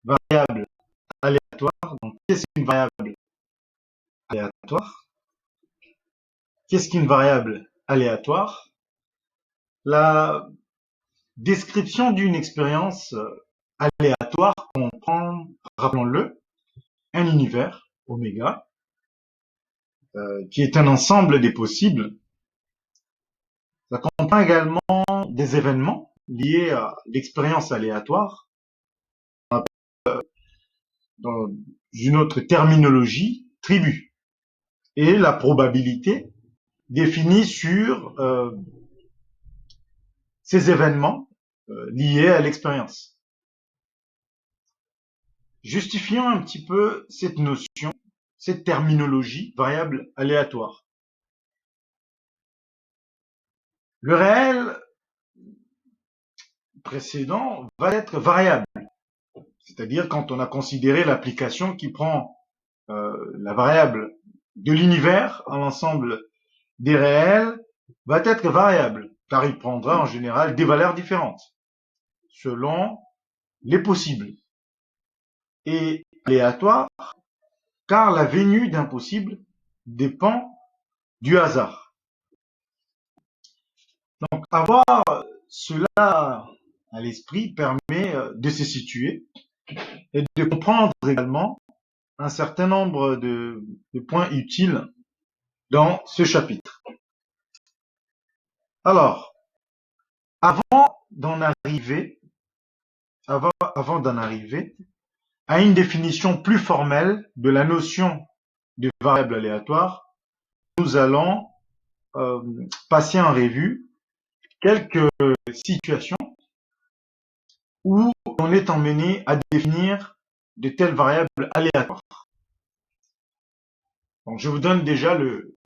variable aléatoire. Donc, qu'est-ce qu'une variable aléatoire? Qu'est-ce qu'une variable aléatoire? La description d'une expérience aléatoire comprend, rappelons-le, un univers, oméga, qui est un ensemble des possibles. Ça comprend également des événements liés à l'expérience aléatoire, dans une autre terminologie, tribu, et la probabilité définie sur ces événements liés à l'expérience. Justifions un petit peu cette notion, cette terminologie variable aléatoire. Le réel précédent va être variable, c'est-à-dire quand on a considéré l'application qui prend la variable de l'univers en l'ensemble des réels va être variable, car il prendra en général des valeurs différentes selon les possibles, et aléatoire car la venue d'un possible dépend du hasard. Donc avoir cela à l'esprit permet de se situer et de comprendre également un certain nombre de points utiles dans ce chapitre. Alors, avant d'en arriver à une définition plus formelle de la notion de variable aléatoire, nous allons passer en revue quelques situations où on est emmené à définir de telles variables aléatoires. Donc, je vous donne déjà le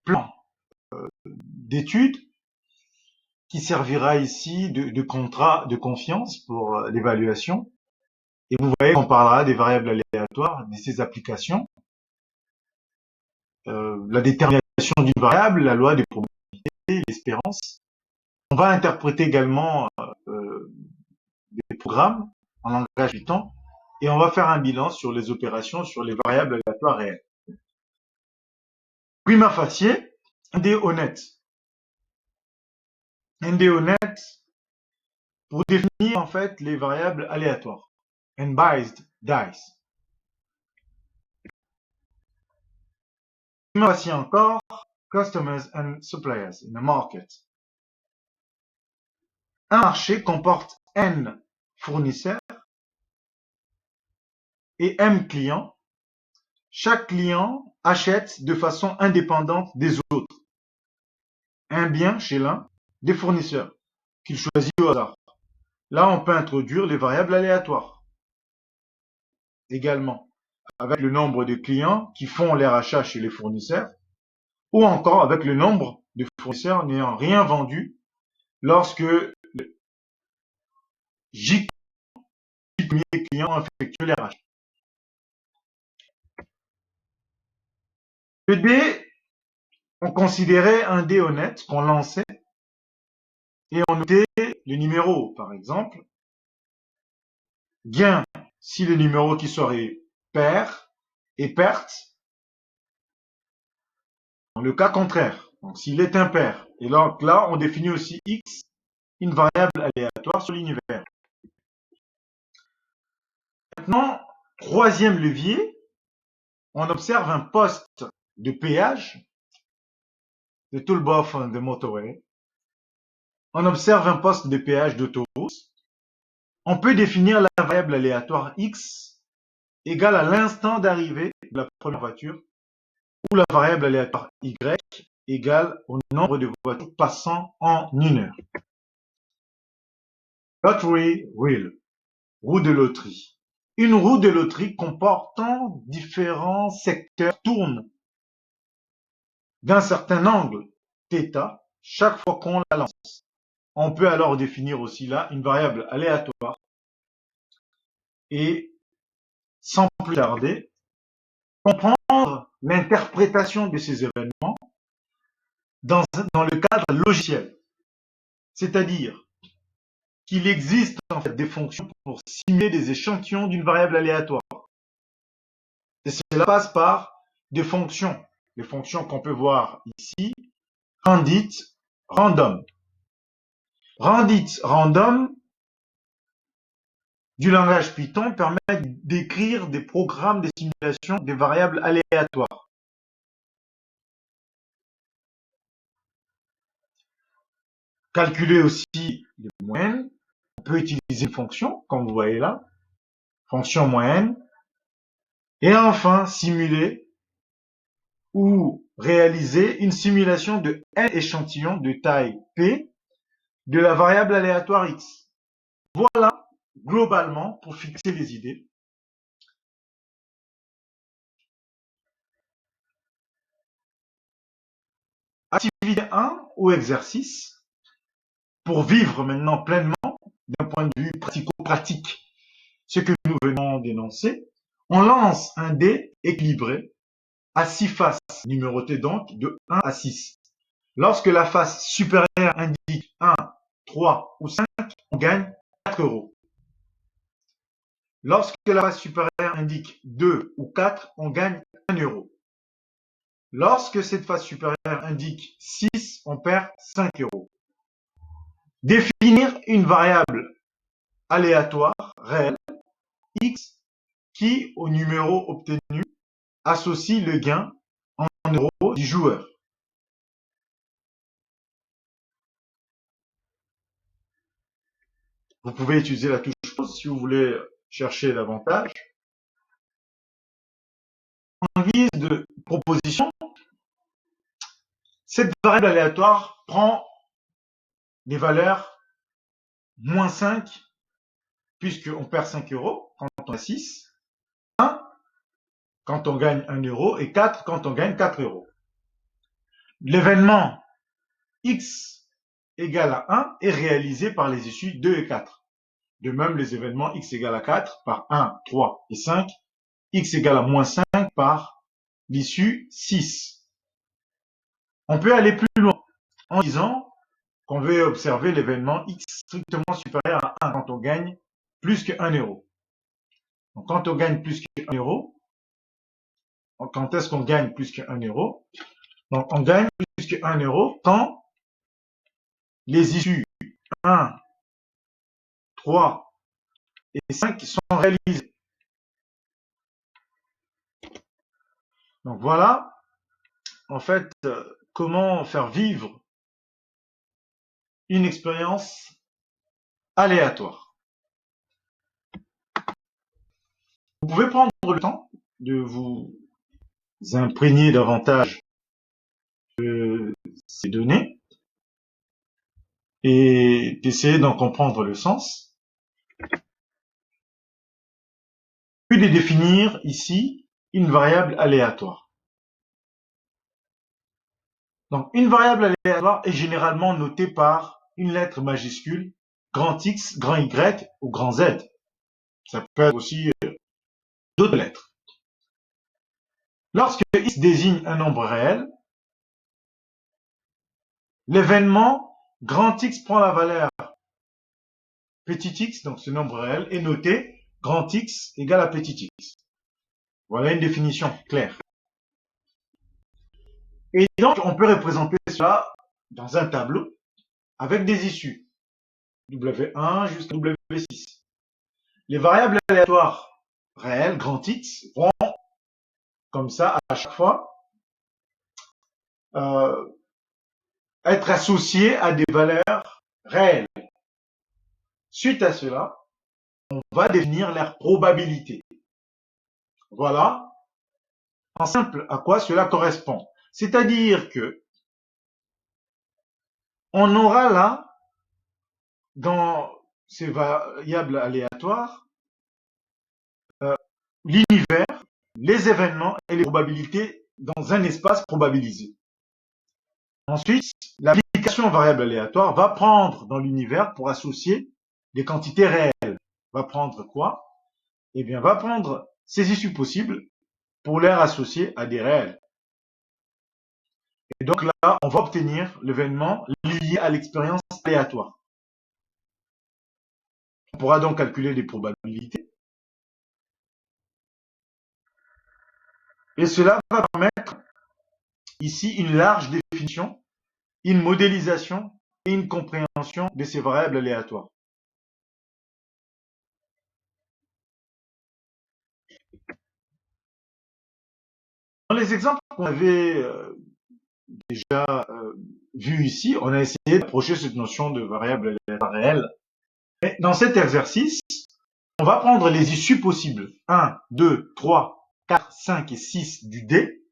plan d'étude qui servira ici de contrat de confiance pour l'évaluation. Et vous voyez qu'on parlera des variables aléatoires, de ces applications, la détermination d'une variable, la loi des probabilités, l'espérance. On va interpréter également des programmes en langage Python et on va faire un bilan sur les opérations sur les variables aléatoires réelles. Prima facie, un dé honnête. Un dé honnête pour définir en fait les variables aléatoires. Unbiased dice. Prima facie encore, customers and suppliers in a market. Un marché comporte N fournisseurs et M clients. Chaque client achète de façon indépendante des autres un bien chez l'un des fournisseurs qu'il choisit au hasard. Là, on peut introduire les variables aléatoires également, avec le nombre de clients qui font leur achat chez les fournisseurs, ou encore avec le nombre de fournisseurs n'ayant rien vendu lorsque J premiers clients ont effectué leur achat. Le dé, on considérait un dé honnête qu'on lançait et on notait le numéro, par exemple, gain si le numéro qui serait pair et perte dans le cas contraire. Donc s'il est impair. Et donc là, on définit aussi x, une variable aléatoire sur l'univers. Maintenant, troisième levier, on observe un poste de péage, de toolbar on the motorway. On observe un poste de péage d'autobus. On peut définir la variable aléatoire x égale à l'instant d'arrivée de la première voiture, ou la variable aléatoire y égale au nombre de voitures passant en une heure. Lottery wheel, roue de loterie. Une roue de loterie comportant différents secteurs tourne d'un certain angle θ chaque fois qu'on la lance. On peut alors définir aussi là une variable aléatoire et, sans plus tarder, comprendre l'interprétation de ces événements dans le cadre logiciel. C'est-à-dire, qu'il existe en fait des fonctions pour simuler des échantillons d'une variable aléatoire. Et cela passe par des fonctions. Les fonctions qu'on peut voir ici, randit, random. Randit, random, du langage Python permet d'écrire des programmes de simulation des variables aléatoires. Calculer aussi les moyennes. On peut utiliser une fonction, comme vous voyez là, fonction moyenne. Et enfin, simuler ou réaliser une simulation de n échantillons de taille P de la variable aléatoire X. Voilà, globalement, pour fixer les idées. Activité 1 ou exercice, pour vivre maintenant pleinement, d'un point de vue pratico-pratique, ce que nous venons d'énoncer, on lance un dé équilibré à 6 faces, numérotées donc de 1 à 6. Lorsque la face supérieure indique 1, 3 ou 5, on gagne 4 euros. Lorsque la face supérieure indique 2 ou 4, on gagne 1 euro. Lorsque cette face supérieure indique 6, on perd 5 euros. Définir une variable aléatoire réelle, x, qui, au numéro obtenu, associe le gain en euros du joueur. Vous pouvez utiliser la touche pause si vous voulez chercher davantage. En guise de proposition, cette variable aléatoire prend des valeurs moins 5, puisqu'on perd 5 euros quand on a 6, 1 quand on gagne 1 euro et 4 quand on gagne 4 euros. L'événement x égale à 1 est réalisé par les issues 2 et 4. De même, les événements x égale à 4 par 1, 3 et 5, x égale à moins 5 par l'issue 6. On peut aller plus loin en disant qu'on veut observer l'événement x strictement supérieur à 1 quand on gagne plus que 1 euro. Donc, quand on gagne plus que 1 euro, quand est-ce qu'on gagne plus que 1 euro? Donc, on gagne plus que 1 euro quand les issues 1, 3 et 5 sont réalisées. Donc, voilà, en fait, comment faire vivre une expérience aléatoire. Vous pouvez prendre le temps de vous imprégner davantage de ces données et d'essayer d'en comprendre le sens. Puis de définir ici une variable aléatoire. Donc, une variable aléatoire est généralement notée par une lettre majuscule, grand X, grand Y ou grand Z. Ça peut être aussi d'autres lettres. Lorsque X désigne un nombre réel, l'événement grand X prend la valeur petit x, donc ce nombre réel, est noté grand X égale à petit x. Voilà une définition claire. Et donc, on peut représenter cela dans un tableau avec des issues, W1 jusqu'à W6. Les variables aléatoires réelles, grand X, vont, comme ça, à chaque fois, être associées à des valeurs réelles. Suite à cela, on va définir leur probabilité. Voilà, en simple, à quoi cela correspond. C'est-à-dire que on aura là, dans ces variables aléatoires, l'univers, les événements et les probabilités dans un espace probabilisé. Ensuite, l'application variable aléatoire va prendre dans l'univers pour associer des quantités réelles. Va prendre quoi? Eh bien, va prendre ces issues possibles pour les associer à des réels. Et donc là, on va obtenir l'événement lié à l'expérience aléatoire. On pourra donc calculer les probabilités. Et cela va permettre ici une large définition, une modélisation et une compréhension de ces variables aléatoires. Dans les exemples qu'on avait déjà vus ici, on a essayé d'approcher cette notion de variable aléatoire réelle. Mais dans cet exercice, on va prendre les issues possibles, 1, 2, 3, 4, 5 et 6 du D,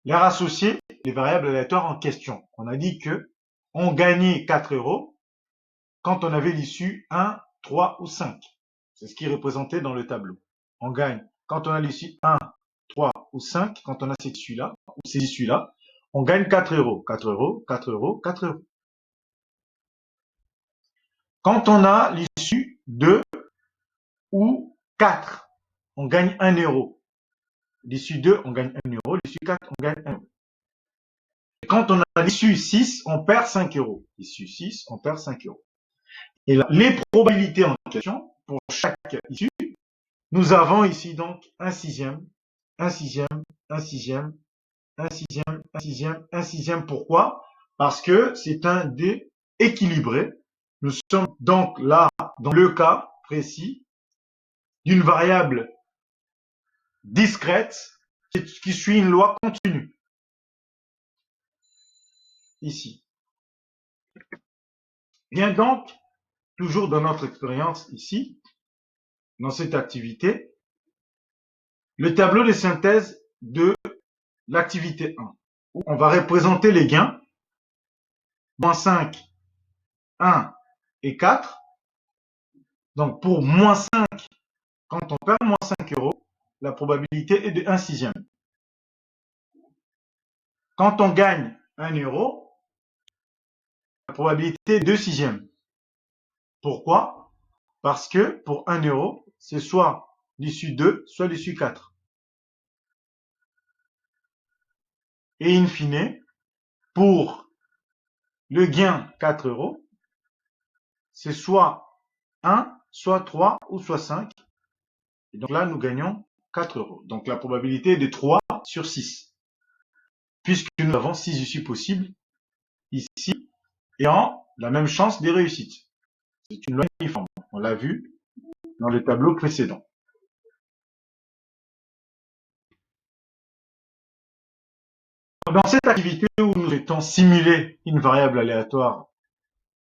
les rassocier les variables aléatoires en question. On a dit que on gagnait 4 € quand on avait l'issue 1, 3 ou 5. C'est ce qui est représenté dans le tableau. On gagne quand on a l'issue 1, 3 ou 5, quand on a cette issue-là, ou ces issues-là, on gagne 4 €. 4 €, 4 €, 4 €. Quand on a l'issue 2 ou 4, on gagne 1 €. L'issue 2, on gagne 1 €. L'issue 4, on gagne 1 €. Et quand on a l'issue 6, on perd 5 €. L'issue 6, on perd 5 €. Et là, les probabilités en question, pour chaque issue, nous avons ici donc un sixième, un sixième, un sixième, un sixième, un sixième, un sixième. Pourquoi? Parce que c'est un dé équilibré. Nous sommes donc là, dans le cas précis, d'une variable discrète qui suit une loi continue. Ici. Bien donc, toujours dans notre expérience ici, dans cette activité, le tableau de synthèse de l'activité 1, où on va représenter les gains, moins 5, 1 et 4. Donc pour moins 5, quand on perd moins 5 €, la probabilité est de 1 sixième. Quand on gagne 1 €, la probabilité est de 2 sixièmes. Pourquoi? Parce que pour 1 €, c'est soit l'issue 2, soit l'issue 4. Et in fine, pour le gain 4 €, c'est soit 1, soit 3 ou soit 5. Et donc là, nous gagnons 4 €. Donc la probabilité est de 3 sur 6. Puisque nous avons 6 issues possibles ici, et en la même chance des réussites. C'est une loi uniforme. On l'a vu dans le tableau précédent. Dans cette activité où nous souhaitons simuler une variable aléatoire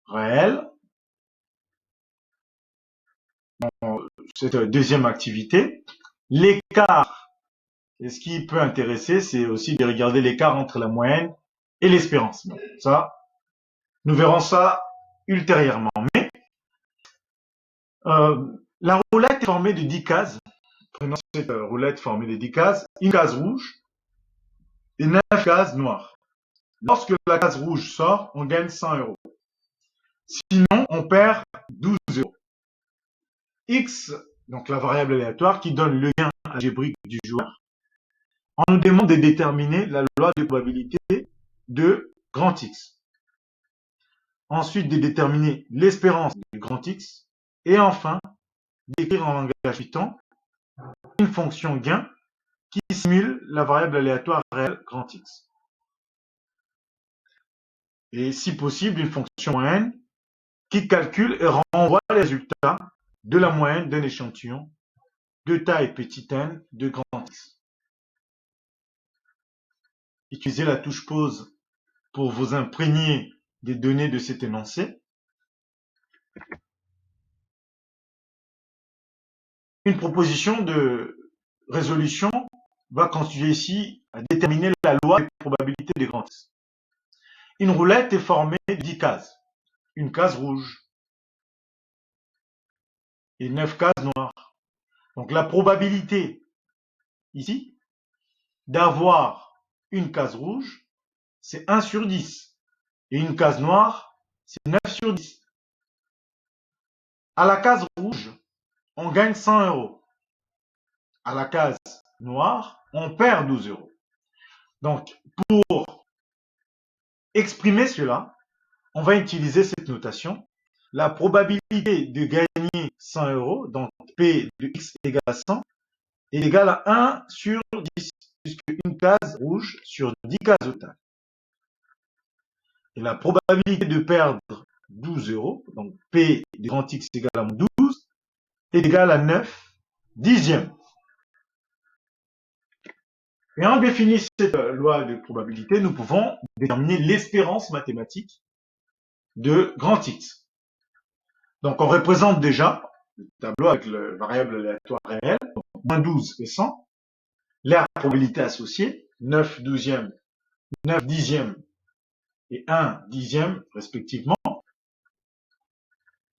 réelle, dans cette deuxième activité, l'écart, et ce qui peut intéresser, c'est aussi de regarder l'écart entre la moyenne et l'espérance. Donc, ça, nous verrons ça ultérieurement. Mais la roulette est formée de 10 cases. Prenons cette roulette formée de 10 cases, une case rouge et 9 cases noires. Lorsque la case rouge sort, on gagne 100 €. Sinon, on perd 12 €. X, donc la variable aléatoire qui donne le gain algébrique du joueur, on nous demande de déterminer la loi de probabilité de grand X. Ensuite, de déterminer l'espérance de grand X. Et enfin, d'écrire en langage Python une fonction gain qui simule la variable aléatoire réelle grand X. Et si possible, une fonction moyenne qui calcule et renvoie les résultats de la moyenne d'un échantillon de taille petit n de grand X. Utilisez la touche pause pour vous imprégner des données de cet énoncé. Une proposition de résolution va constituer ici à déterminer la loi des probabilités des grands X. Une roulette est formée de 10 cases. Une case rouge et 9 cases noires. Donc la probabilité ici d'avoir une case rouge, c'est 1 sur 10. Et une case noire, c'est 9 sur 10. À la case rouge, on gagne 100 €. À la case noire, on perd 12 €. Donc, pour exprimer cela, on va utiliser cette notation. La probabilité de gagner 100 euros, donc P de X égale à 100, est égal à 1 sur 10, puisque une case rouge sur 10 cases totales. Et la probabilité de perdre 12 euros, donc P de grand X égale à 12, est égale à 9 dixièmes. Et en définissant cette loi de probabilité, nous pouvons déterminer l'espérance mathématique de grand X. Donc on représente déjà le tableau avec la variable aléatoire réelle, donc moins 12 et 100, l'aire probabilité associée, 9 douzièmes, 9 dixièmes et 1 dixième respectivement.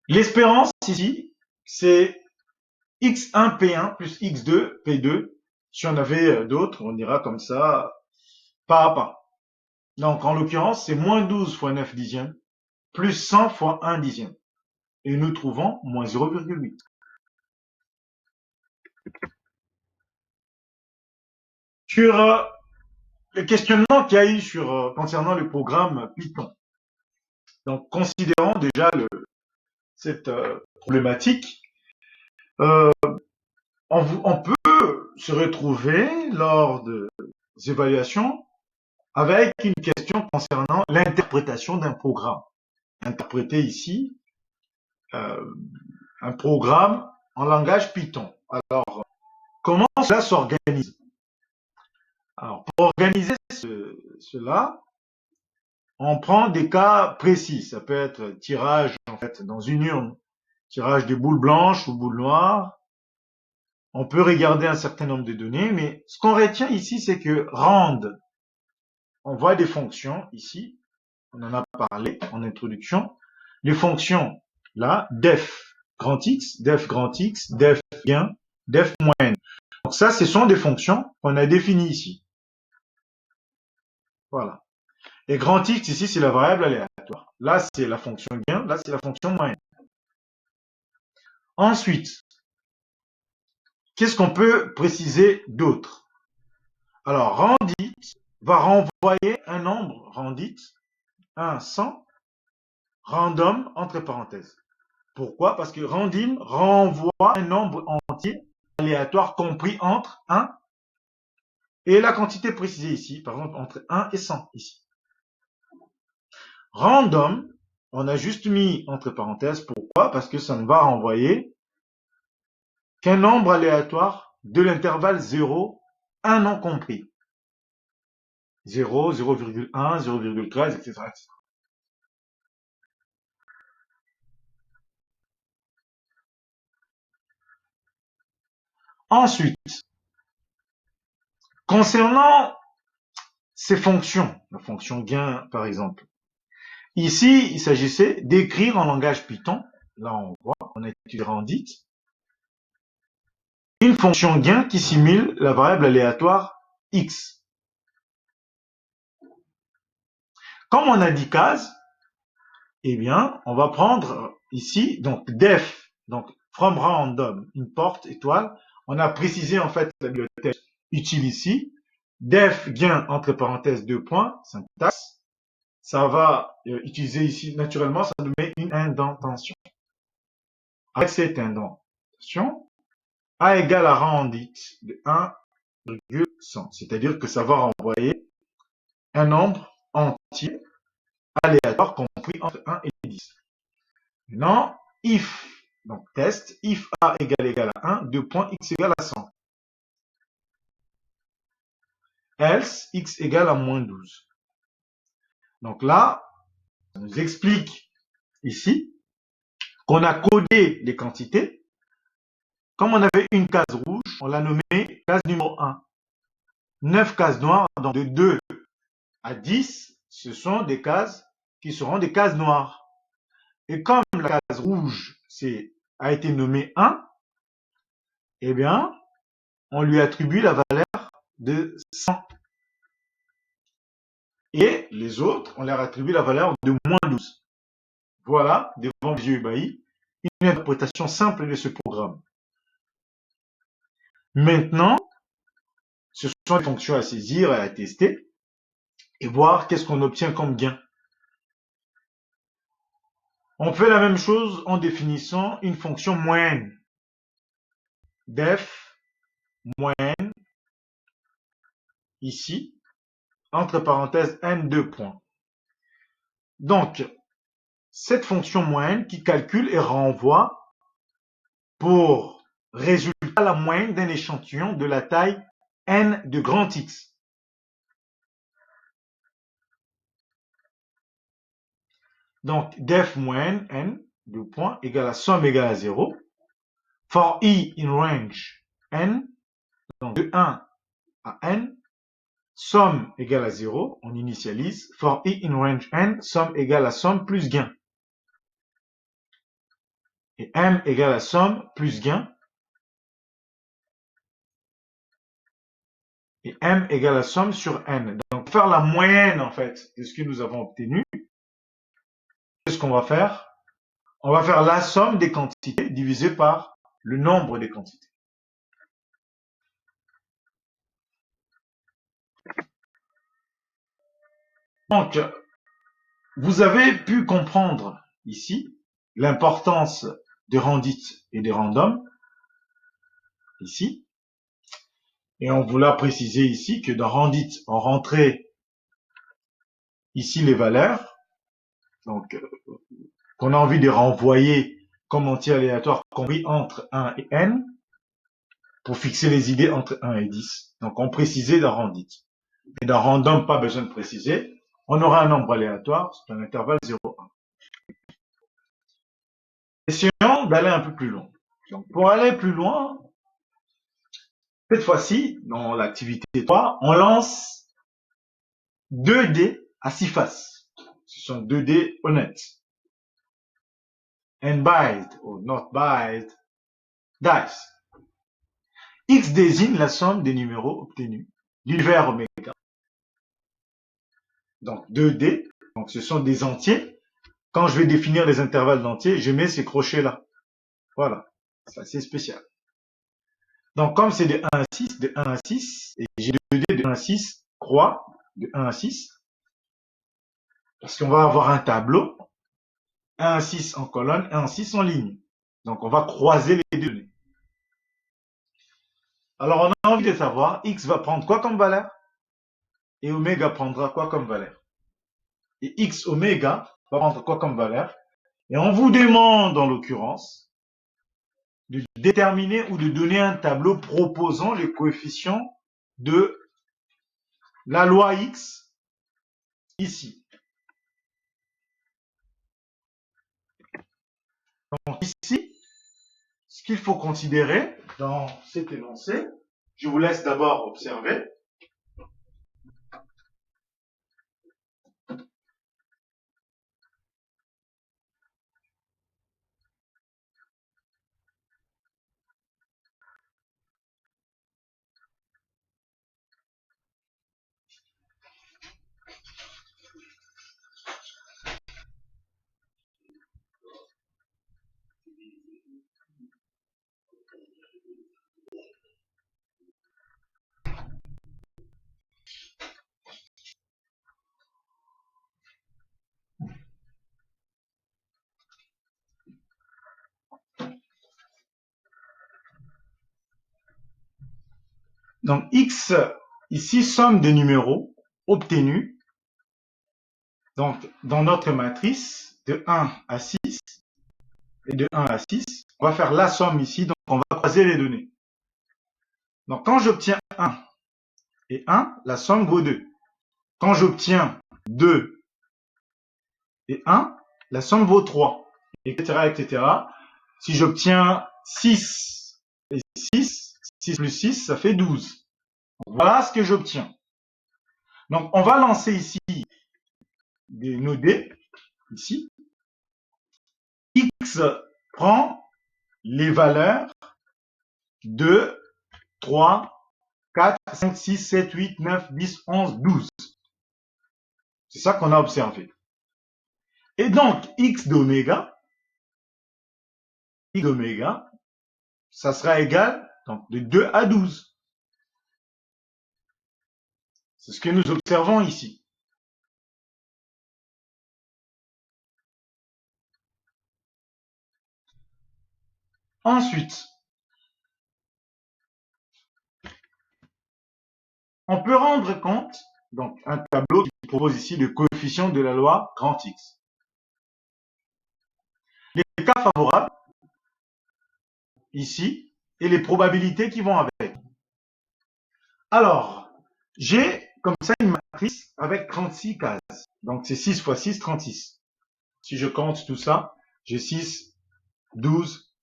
L'espérance ici, c'est x1 P1 plus x2 P2. Si on avait d'autres, on ira comme ça, pas à pas. Donc en l'occurrence, c'est moins 12 fois 9 dixièmes plus 100 fois 1 dixième. Et nous trouvons moins 0,8. Sur le questionnement qu'il y a eu concernant le programme Python. Donc, considérons déjà cette problématique, on peut se retrouver lors des évaluations avec une question concernant l'interprétation d'un programme. Interpréter ici un programme en langage Python. Alors, comment cela s'organise? Alors, pour organiser cela, on prend des cas précis. Ça peut être tirage en fait dans une urne, tirage de boules blanches ou boules noires. On peut regarder un certain nombre de données, mais ce qu'on retient ici, c'est que rand, on voit des fonctions ici, on en a parlé en introduction. Les fonctions là, def grand X, def gain, def moyenne. Donc ça, ce sont des fonctions qu'on a définies ici. Voilà. Et grand X ici, c'est la variable aléatoire. Là, c'est la fonction gain, là, c'est la fonction moyenne. Ensuite, qu'est-ce qu'on peut préciser d'autre? Alors, randit va renvoyer un nombre randit, 1, 100, random, entre parenthèses. Pourquoi? Parce que randim renvoie un nombre entier aléatoire compris entre 1 et la quantité précisée ici, par exemple entre 1 et 100 ici. Random, on a juste mis entre parenthèses. Pourquoi? Parce que ça ne va renvoyer qu'un nombre aléatoire de l'intervalle 0, 1 non compris. 0, 0,1, 0,13, etc. Ensuite, concernant ces fonctions, la fonction gain par exemple, ici il s'agissait d'écrire en langage Python, là on voit, on a étudié randit, une fonction gain qui simule la variable aléatoire x. Comme on a dit case, eh bien on va prendre ici donc def, donc from random import étoile, on a précisé en fait la bibliothèque utile ici, def gain entre parenthèses 2 points, syntaxe, ça va utiliser ici naturellement, ça nous met une indentation. Avec cette indentation, A égale à randit de 1,100, c'est-à-dire que ça va renvoyer un nombre entier aléatoire compris entre 1 et 10. Maintenant, if, donc test, if A égale à 1, 2 points, x égale à 100. Else, x égale à moins 12. Donc là, ça nous explique ici qu'on a codé les quantités. Comme on avait une case rouge, on l'a nommée case numéro 1. 9 cases noires, donc de 2 à 10, ce sont des cases qui seront des cases noires. Et comme la case rouge a été nommée 1, eh bien, on lui attribue la valeur de 100. Et les autres, on leur attribue la valeur de moins 12. Voilà, devant les yeux ébahis, une interprétation simple de ce programme. Maintenant, ce sont les fonctions à saisir et à tester et voir qu'est-ce qu'on obtient comme gain. On fait la même chose en définissant une fonction moyenne. Def moyenne, ici, entre parenthèses n 2 points. Donc, cette fonction moyenne qui calcule et renvoie pour résultat la moyenne d'un échantillon de la taille n de grand X. Donc, def moyenne n, 2 points, égale à somme égale à 0. For i in range n, donc de 1 à n, somme égale à 0, on initialise. For i in range n, somme égale à somme plus gain. Et m égale à somme plus gain. Et m égale à somme sur n. Donc, pour faire la moyenne, en fait, de ce que nous avons obtenu, qu'est-ce qu'on va faire? On va faire la somme des quantités divisée par le nombre des quantités. Donc, vous avez pu comprendre ici l'importance de randit et de random, ici. Et on vous l'a précisé ici que dans randit, on rentrait ici les valeurs, donc qu'on a envie de renvoyer comme entier aléatoire compris entre 1 et n, pour fixer les idées entre 1 et 10. Donc on précisait dans randit. Et dans random, pas besoin de préciser. On aura un nombre aléatoire, c'est un intervalle 0,1. Essayons d'aller un peu plus loin. Donc, pour aller plus loin, cette fois-ci, dans l'activité 3, on lance 2 dés à 6 faces. Ce sont 2 dés honnêtes. And biased, ou not biased, dice. X désigne la somme des numéros obtenus d'univers oméga. Donc 2 dés, donc ce sont des entiers. Quand je vais définir les intervalles d'entiers, je mets ces crochets-là. Voilà, c'est assez spécial. Donc comme c'est de 1 à 6, de 1 à 6, et j'ai 2 dés de 1 à 6, croix, de 1 à 6, parce qu'on va avoir un tableau, 1 à 6 en colonne, 1 à 6 en ligne. Donc on va croiser les données. Alors on a envie de savoir, x va prendre quoi comme valeur? Et oméga prendra quoi comme valeur? Et x oméga va prendre quoi comme valeur? Et on vous demande en l'occurrence de déterminer ou de donner un tableau proposant les coefficients de la loi x ici. Donc ici, ce qu'il faut considérer dans cet énoncé, je vous laisse d'abord observer. Donc x, ici, somme des numéros obtenus donc, dans notre matrice de 1 à 6 et de 1 à 6. On va faire la somme ici, donc on va croiser les données. Donc quand j'obtiens 1 et 1, la somme vaut 2. Quand j'obtiens 2 et 1, la somme vaut 3, etc. etc. Si j'obtiens 6 et 6, 6 plus 6, ça fait 12. Voilà ce que j'obtiens. Donc, on va lancer ici nos dés, ici. X prend les valeurs de 3, 4, 5, 6, 7, 8, 9, 10, 11, 12. C'est ça qu'on a observé. Et donc, x d'oméga, ça sera égal donc, de 2 à 12. C'est ce que nous observons ici. Ensuite, on peut rendre compte, donc un tableau qui propose ici le coefficient de la loi grand X. Les cas favorables, ici, et les probabilités qui vont avec. Alors, j'ai comme ça une matrice avec 36 cases. Donc, c'est 6 fois 6, 36. Si je compte tout ça, j'ai 6, 12,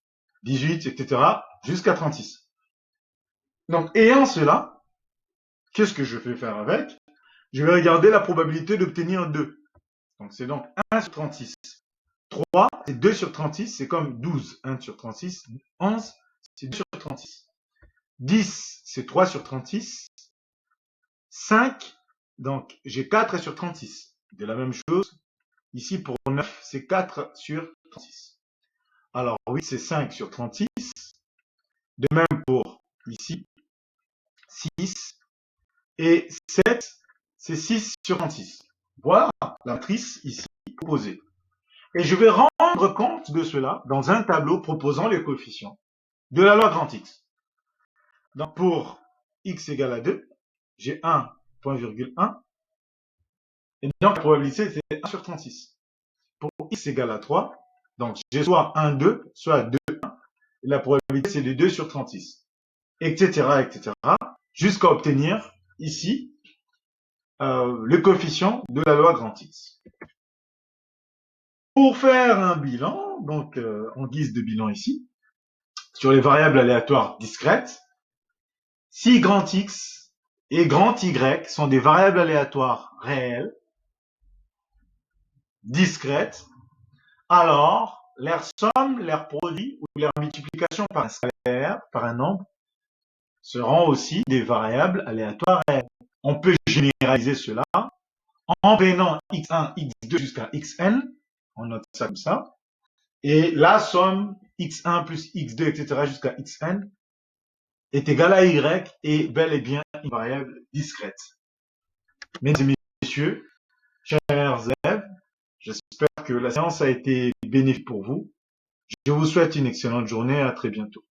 18, etc. jusqu'à 36. Donc, ayant cela, qu'est-ce que je vais faire avec? Je vais regarder la probabilité d'obtenir 2. Donc, c'est donc 1 sur 36. 3, c'est 2 sur 36, c'est comme 12. 1 sur 36. 11, c'est 2 sur 36. 10, c'est 3 sur 36. 5, donc j'ai 4 sur 36. De la même chose, ici pour 9, c'est 4 sur 36. Alors 8, c'est 5 sur 36. De même pour ici, 6. Et 7, c'est 6 sur 36. Voilà la matrice ici proposée. Et je vais rendre compte de cela dans un tableau proposant les coefficients de la loi grand X. Donc pour x égale à 2, j'ai 1,1. Et donc la probabilité c'est 1 sur 36. Pour x égale à 3, donc j'ai soit 1, 2, soit 2, 1. Et la probabilité c'est de 2 sur 36. Etc. etc. Jusqu'à obtenir ici le coefficient de la loi grand X. Pour faire un bilan, donc en guise de bilan ici, sur les variables aléatoires discrètes, si grand X et grand Y sont des variables aléatoires réelles, discrètes, alors leur somme, leur produit ou leur multiplication par un scalaire, par un nombre, seront aussi des variables aléatoires réelles. On peut généraliser cela en prenant x1, x2 jusqu'à xn, on note ça comme ça, et la somme x1 plus x2, etc. jusqu'à xn est égale à y et bel et bien une variable discrète. Mesdames et messieurs, chers élèves, j'espère que la séance a été bénéfique pour vous. Je vous souhaite une excellente journée, à très bientôt.